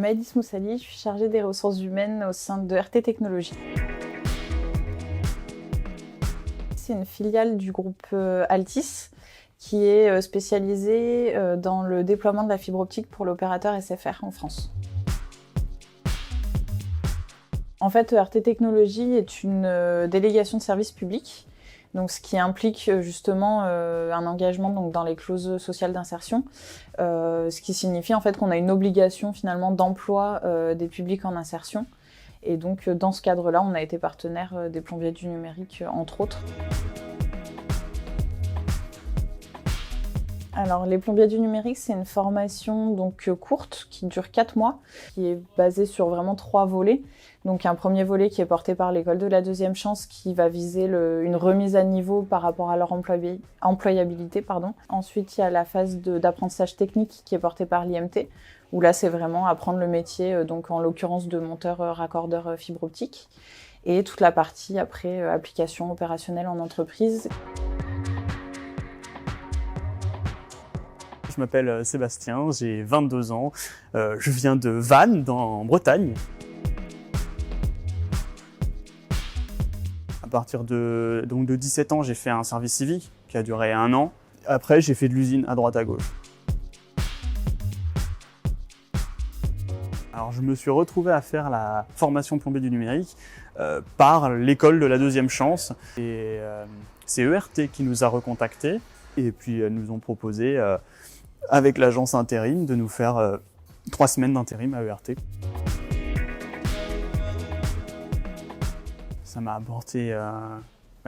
Maëlys Moussali, je suis chargée des ressources humaines au sein de RT Technologies. C'est une filiale du groupe Altis qui est spécialisée dans le déploiement de la fibre optique pour l'opérateur SFR en France. En fait, RT Technologies est une délégation de service public, donc ce qui implique justement un engagement donc, dans les clauses sociales d'insertion, ce qui signifie en fait qu'on a une obligation finalement d'emploi des publics en insertion. Et donc dans ce cadre-là, on a été partenaire des Plombiers du Numérique, entre autres. Alors, les Plombiers du Numérique, c'est une formation donc courte qui dure 4 mois, qui est basée sur vraiment 3 volets. Donc, un premier volet qui est porté par l'école de la deuxième chance, qui va viser une remise à niveau par rapport à leur employabilité. Ensuite, il y a la phase d'apprentissage technique qui est portée par l'IMT, où là, c'est vraiment apprendre le métier, donc en l'occurrence de monteur-raccordeur fibre optique, et toute la partie après application opérationnelle en entreprise. Je m'appelle Sébastien, j'ai 22 ans, je viens de Vannes, en Bretagne. À partir de 17 ans, j'ai fait un service civique qui a duré 1 an. Après, j'ai fait de l'usine à droite à gauche. Alors, je me suis retrouvé à faire la formation plombier du numérique par l'école de la deuxième chance. Et c'est ERT qui nous a recontactés et puis nous ont proposé avec l'agence intérim de nous faire 3 semaines d'intérim à ERT. Ça m'a apporté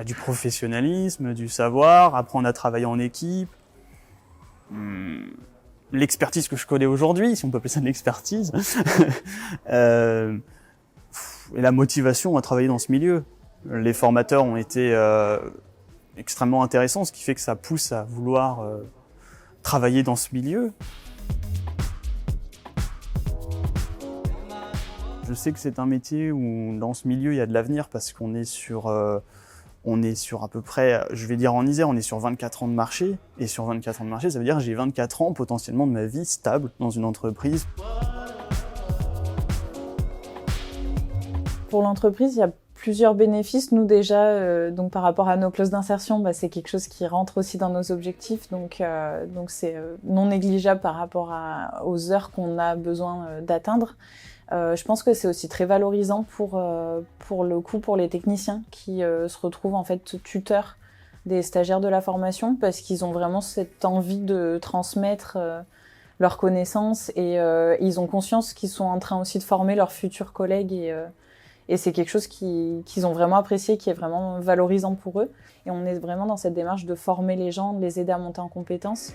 du professionnalisme, du savoir, apprendre à travailler en équipe, l'expertise que je connais aujourd'hui, si on peut appeler ça de l'expertise, et la motivation à travailler dans ce milieu. Les formateurs ont été extrêmement intéressants, ce qui fait que ça pousse à vouloir travailler dans ce milieu. Je sais que c'est un métier où, dans ce milieu, il y a de l'avenir parce qu'on est sur à peu près, je vais dire en Isère, on est sur 24 ans de marché. Et sur 24 ans de marché, ça veut dire que j'ai 24 ans potentiellement de ma vie stable dans une entreprise. Pour l'entreprise, il y a plusieurs bénéfices. Nous déjà, donc par rapport à nos clauses d'insertion, c'est quelque chose qui rentre aussi dans nos objectifs. Donc c'est non négligeable par rapport aux heures qu'on a besoin d'atteindre. Je pense que c'est aussi très valorisant pour les techniciens qui se retrouvent en fait tuteurs des stagiaires de la formation parce qu'ils ont vraiment cette envie de transmettre leurs connaissances et ils ont conscience qu'ils sont en train aussi de former leurs futurs collègues et c'est quelque chose qu'ils ont vraiment apprécié, qui est vraiment valorisant pour eux. Et on est vraiment dans cette démarche de former les gens, de les aider à monter en compétences.